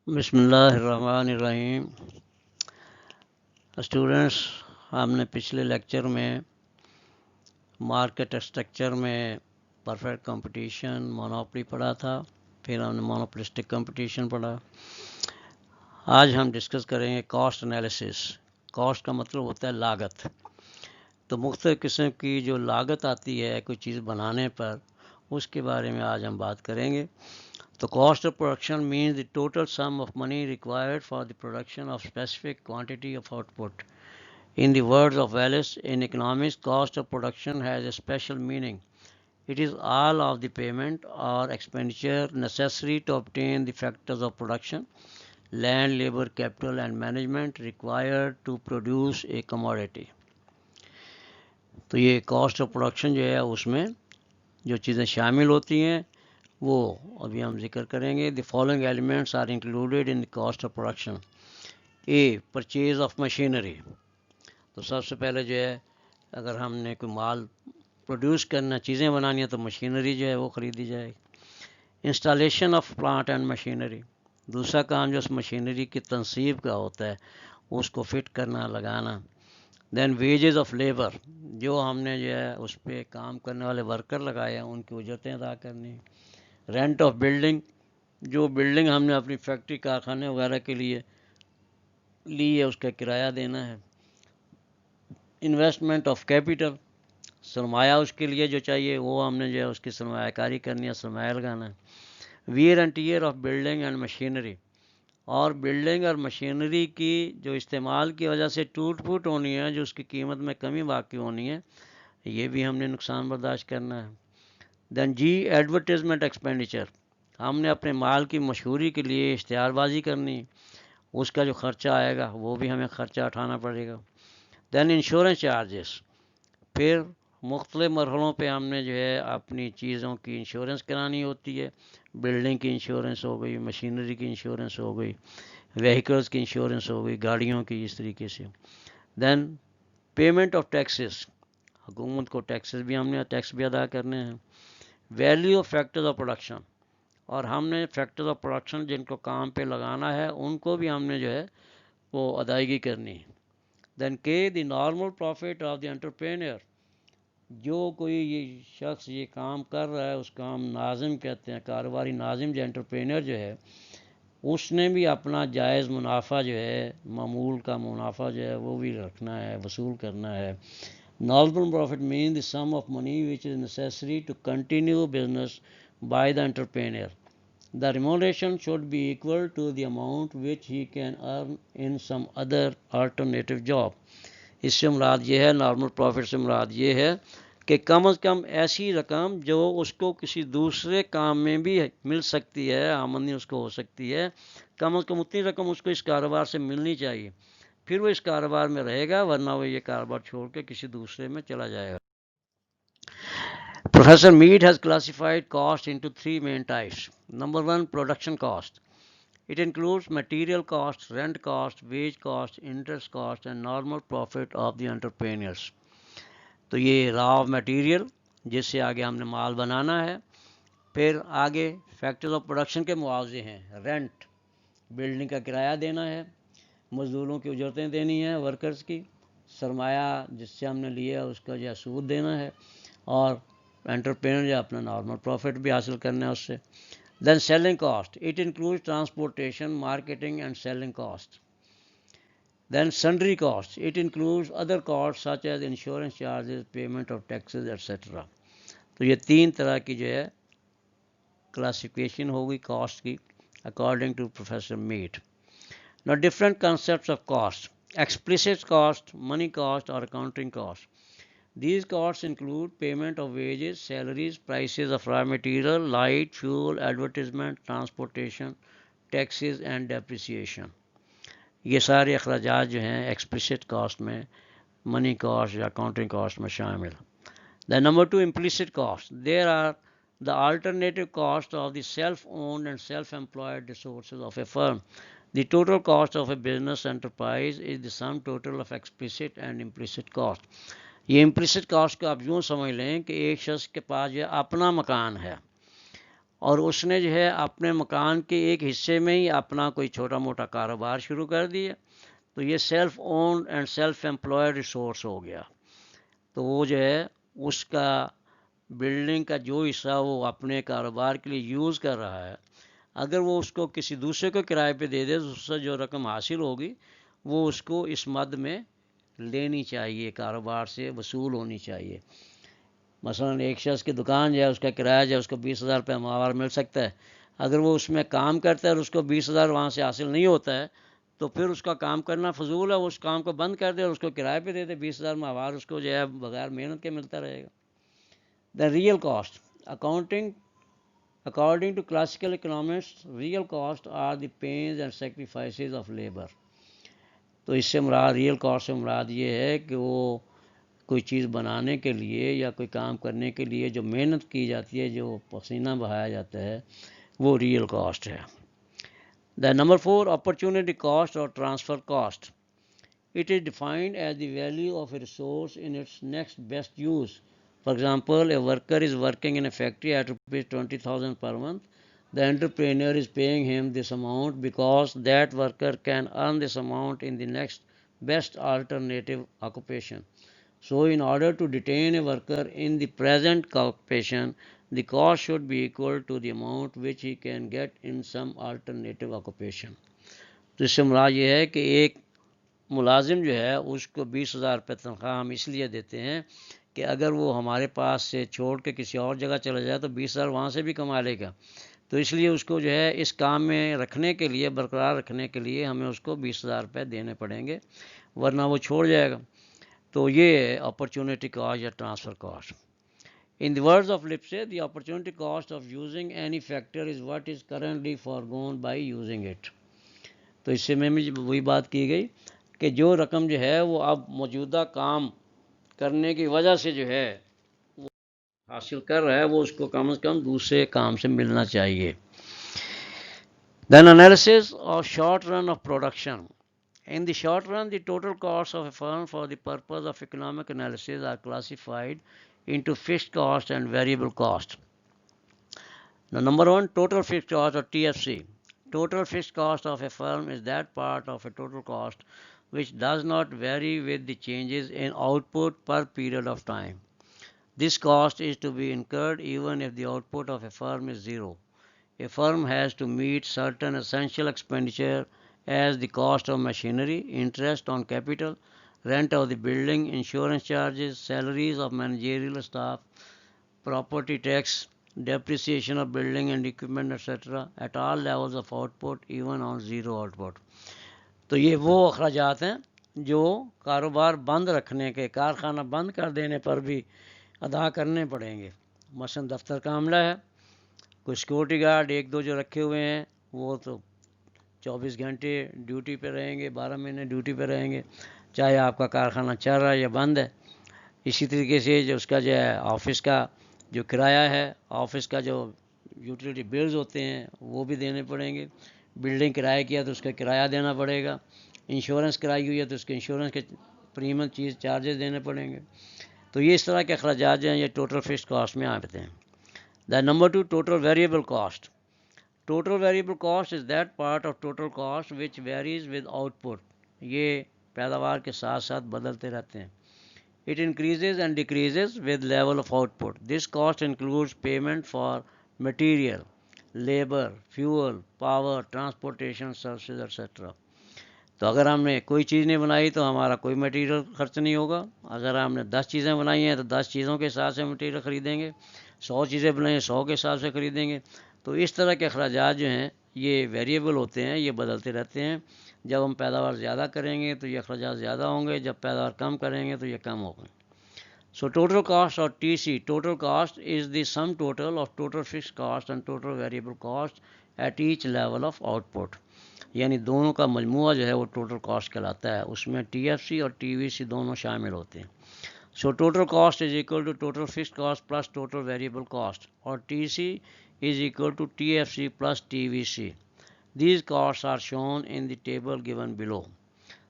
بسم اللہ الرحمن الرحیم۔ اسٹوڈنٹس، ہم نے پچھلے لیکچر میں مارکیٹ اسٹرکچر میں پرفیکٹ کمپٹیشن، مونوپلی پڑھا تھا، پھر ہم نے مونوپلسٹک کمپٹیشن پڑھا۔ آج ہم ڈسکس کریں گے کاسٹ انالیسس۔ کاسٹ کا مطلب ہوتا ہے لاگت۔ تو مختلف قسم کی جو لاگت آتی ہے کوئی چیز بنانے پر، اس کے بارے میں آج ہم بات کریں گے۔ The cost of production means the total sum of money required for the production of specific quantity of output. In the words of Wallace, in economics, cost of production has a special meaning. It is all of the payment or expenditure necessary to obtain the factors of production, land, labor, capital and management required to produce a commodity. تو یہ cost of production جو ہے اس میں جو چیزیں شامل ہوتی ہیں وہ ابھی ہم ذکر کریں گے۔ The following elements are included in the cost of production. A, purchase of machinery. تو سب سے پہلے جو ہے اگر ہم نے کوئی مال پروڈیوس کرنا، چیزیں بنانی ہیں، تو مشینری جو ہے وہ خریدی جائے گی۔ Installation of plant and machinery. دوسرا کام جو اس مشینری کی تنصیب کا ہوتا ہے اس کو فٹ کرنا، لگانا۔ دین ویجز آف لیبر، جو ہم نے جو ہے اس پہ کام کرنے والے ورکر لگائے ہیں ان کی اجرتیں ادا کرنی۔ رینٹ آف بلڈنگ، جو بلڈنگ ہم نے اپنی فیکٹری، کارخانے وغیرہ کے لیے لی ہے اس کا کرایہ دینا ہے۔ انویسٹمنٹ آف کیپٹل، سرمایہ اس کے لیے جو چاہیے وہ ہم نے جو ہے اس کی سرمایہ کاری کرنی ہے، سرمایہ لگانا ہے۔ Where and tear of building and machinery, اور بلڈنگ اور مشینری کی جو استعمال کی وجہ سے ٹوٹ پھوٹ ہونی ہے، جو اس کی قیمت میں کمی واقع ہونی ہے، یہ بھی ہم نے نقصان برداشت کرنا ہے۔ دین جی، ایڈورٹیزمنٹ ایکسپینڈیچر، ہم نے اپنے مال کی مشہوری کے لیے اشتہار بازی کرنی، اس کا جو خرچہ آئے گا وہ بھی ہمیں خرچہ اٹھانا پڑے گا۔ دین انشورنس چارجز، پھر مختلف مرحلوں پہ ہم نے جو ہے اپنی چیزوں کی انشورنس کرانی ہوتی ہے۔ بلڈنگ کی انشورنس ہو گئی، مشینری کی انشورنس ہو گئی، وہیکلز کی انشورنس ہو گئی، گاڑیوں کی، اس طریقے سے۔ دین پیمنٹ آف ٹیکسز، حکومت کو ٹیکسز بھی ہم نے ٹیکس بھی ادا کرنے ہیں۔ Value of factors of production, اور ہم نے فیکٹرز آف پروڈکشن جن کو کام پہ لگانا ہے ان کو بھی ہم نے جو ہے وہ ادائیگی کرنی ہے۔ دین کے، the normal prophet of the entrepreneur, جو کوئی یہ شخص یہ کام کر رہا ہے اس کا ہم ناظم کہتے ہیں، کاروباری ناظم جو انٹرپرینر جو ہے اس نے بھی اپنا جائز منافع جو ہے، معمول کا منافع جو ہے وہ بھی رکھنا ہے، وصول کرنا ہے۔ Normal profit means the sum of money which is necessary to continue business by the entrepreneur. The remuneration should be equal to the amount which he can earn in some other alternative job. اس سے مراد یہ ہے، normal profit سے مراد یہ ہے کہ کم از کم ایسی رقم جو اس کو کسی دوسرے کام میں بھی مل سکتی ہے، آمدنی اس کو ہو سکتی ہے، کم از کم اتنی رقم اس کو اس کاروبار سے ملنی چاہیے، پھر وہ اس کاروبار میں رہے گا، ورنہ وہ یہ کاروبار چھوڑ کے کسی دوسرے میں چلا جائے گا۔ Professor Mead has classified cost into three main types. Number one, production cost. It includes material cost, rent cost, wage cost, interest cost and normal profit of the entrepreneurs. تو یہ را میٹیریل جس سے آگے ہم نے مال بنانا ہے، پھر آگے فیکٹرز آف پروڈکشن کے معاوضے ہیں، رینٹ، بلڈنگ کا کرایہ دینا ہے، مزدوروں کی اجرتیں دینی ہیں، ورکرز کی، سرمایہ جس سے ہم نے لیا اس کا جو سود دینا ہے، اور انٹرپرینر جو اپنا نارمل پروفٹ بھی حاصل کرنا ہے اس سے۔ Then selling cost, it include transportation, marketing and selling cost. Then sundry cost, it include other cost such as insurance charges, payment of taxes etcetera. تو یہ تین طرح کی جو ہے کلاسیفیکیشن ہوگی کاسٹ کی اکارڈنگ ٹو پروفیسر میٹ۔ Now different concepts of cost: explicit cost, money cost or accounting cost. These costs include payment of wages, salaries, prices of raw material, light, fuel, advertisement, transportation, taxes and depreciation. یہ سارے اخراجات جو ہیں explicit cost میں، money cost یا accounting cost میں شامل۔ Then number two, implicit cost. There are the alternative cost of the self-owned and self-employed resources of a firm. The total cost of a business enterprise is the sum total of explicit and implicit cost. یہ implicit cost کو آپ یوں سمجھ لیں کہ ایک شخص کے پاس جو اپنا مکان ہے اور اس نے جو ہے اپنے مکان کے ایک حصے میں ہی اپنا کوئی چھوٹا موٹا کاروبار شروع کر دیا، تو یہ self owned and self employed resource ہو گیا. تو وہ جو ہے اس کا بلڈنگ کا جو حصہ وہ اپنے کاروبار کے لیے یوز کر رہا ہے، اگر وہ اس کو کسی دوسرے کو کرائے پہ دے دے تو اس سے جو رقم حاصل ہوگی وہ اس کو اس مد میں لینی چاہیے، کاروبار سے وصول ہونی چاہیے. مثلا ایک شخص کی دکان جو ہے اس کا کرایہ جو ہے اس کو 20,000 روپے ماہوار مل سکتا ہے، اگر وہ اس میں کام کرتا ہے اور اس کو 20,000 وہاں سے حاصل نہیں ہوتا ہے تو پھر اس کا کام کرنا فضول ہے، وہ اس کام کو بند کر دے اور اس کو کرائے پہ دے دے، 20,000 ماہوار اس کو جو ہے بغیر محنت کے ملتا رہے گا. The real cost according to classical economists, real cost are the pains and sacrifices of labor. تو اس سے مراد ریئل کاسٹ سے مراد یہ ہے کہ وہ کوئی چیز بنانے کے لیے یا کوئی کام کرنے کے لیے جو محنت کی جاتی ہے، جو پسینہ بہایا جاتا ہے، وہ ریئل کاسٹ ہے. دا نمبر 4 اپرچونٹی کاسٹ اور transfer cost. It is defined as the value of a resource in its next best use. For example, a worker is working in a factory at ₹20,000 per month. The entrepreneur is paying him this amount because that worker can earn this amount in the next best alternative occupation. So, in order to detain a worker in the present occupation, the cost should be equal to the amount which he can get in some alternative occupation. تو اس سے مراد یہ ہے کہ ایک ملازم جو ہے اس کو 20,000 روپے تنخواہ ہم اس لیے دیتے ہیں کہ اگر وہ ہمارے پاس سے چھوڑ کے کسی اور جگہ چلا جائے تو 20,000 وہاں سے بھی کما لے گا، تو اس لیے اس کو جو ہے اس کام میں رکھنے کے لیے، برقرار رکھنے کے لیے ہمیں اس کو 20,000 روپے دینے پڑیں گے، ورنہ وہ چھوڑ جائے گا. تو یہ اپرچونٹی کاسٹ یا transfer cost. In the words of Lipset, the opportunity cost of using any factor is what is currently foregone by using it. تو اس سے میں وہی بات کی گئی کہ جو رقم جو ہے وہ اب موجودہ کام کرنے کی وجہ سے جو ہے وہ حاصل کر رہا ہے، وہ اس کو کم از کم دوسرے کام سے ملنا چاہیے. Then analysis of short run of production. In the short run, the total costs of a firm for the purpose of economic analysis are classified into fixed cost and variable cost. Now, number 1, total fixed cost or TFC. Total fixed cost of a firm is that part of a total cost which does not vary with the changes in output per period of time. This cost is to be incurred even if the output of a firm is zero. A firm has to meet certain essential expenditure as the cost of machinery, interest on capital, rent of the building, insurance charges, salaries of managerial staff, property tax, depreciation of building and equipment, etc. at all levels of output, even on zero output. تو یہ وہ اخراجات ہیں جو کاروبار بند رکھنے کے، کارخانہ بند کر دینے پر بھی ادا کرنے پڑیں گے. مثلا دفتر کا عملہ ہے، کوئی سیکورٹی گارڈ 1-2 جو رکھے ہوئے ہیں وہ تو 24 گھنٹے ڈیوٹی پہ رہیں گے، 12 مہینے ڈیوٹی پہ رہیں گے، چاہے آپ کا کارخانہ چل رہا ہے یا بند ہے. اسی طریقے سے جو اس کا جو ہے آفس کا جو کرایہ ہے، آفس کا جو یوٹیلیٹی بلز ہوتے ہیں وہ بھی دینے پڑیں گے. بلڈنگ کرایہ کیا تو اس کا کرایہ دینا پڑے گا، انشورنس کرائی ہوئی ہے تو اس کے انشورنس کے پریمیم چیز چارجز دینے پڑیں گے. تو یہ اس طرح کے اخراجات جو ہیں یہ ٹوٹل فکسڈ کاسٹ میں آتے ہیں. The number 2 total variable cost. Total variable cost is that part of total cost which varies with out put. یہ پیداوار کے ساتھ ساتھ بدلتے رہتے ہیں. It increases and decreases with level of output. This cost includes payment for material, labor, fuel, power, transportation services, etc. تو اگر ہم نے کوئی چیز نہیں بنائی تو ہمارا کوئی میٹیریل خرچ نہیں ہوگا. اگر ہم نے 10 چیزیں بنائی ہیں تو 10 چیزوں کے حساب سے میٹیریل خریدیں گے. 100 چیزیں بنائیں 100 کے حساب سے خریدیں گے. تو اس طرح کے اخراجات جو ہیں یہ ویریبل ہوتے ہیں، یہ بدلتے رہتے ہیں. جب ہم پیداوار زیادہ کریں گے تو یہ اخراجات زیادہ ہوں گے، جب پیداوار کم کریں گے تو یہ کم ہوں گے. So total cost or TC, total cost is the sum total of total fixed cost and total variable cost at each level of output. یعنی دونوں کا مجموعہ جو ہے وہ ٹوٹل کاسٹ کہلاتا ہے. اس میں ٹی ایف سی اور ٹی وی سی دونوں شامل ہوتے ہیں. So total cost is equal to total fixed cost plus total variable cost, اور T C is equal to T F C plus T V C. These cost are shown in the table given below.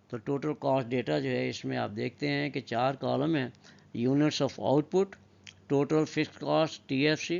تو total cost data جو ہے اس میں آپ دیکھتے ہیں کہ 4 column ہیں. Units of output, total fixed cost T F C,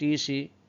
TC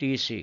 TC।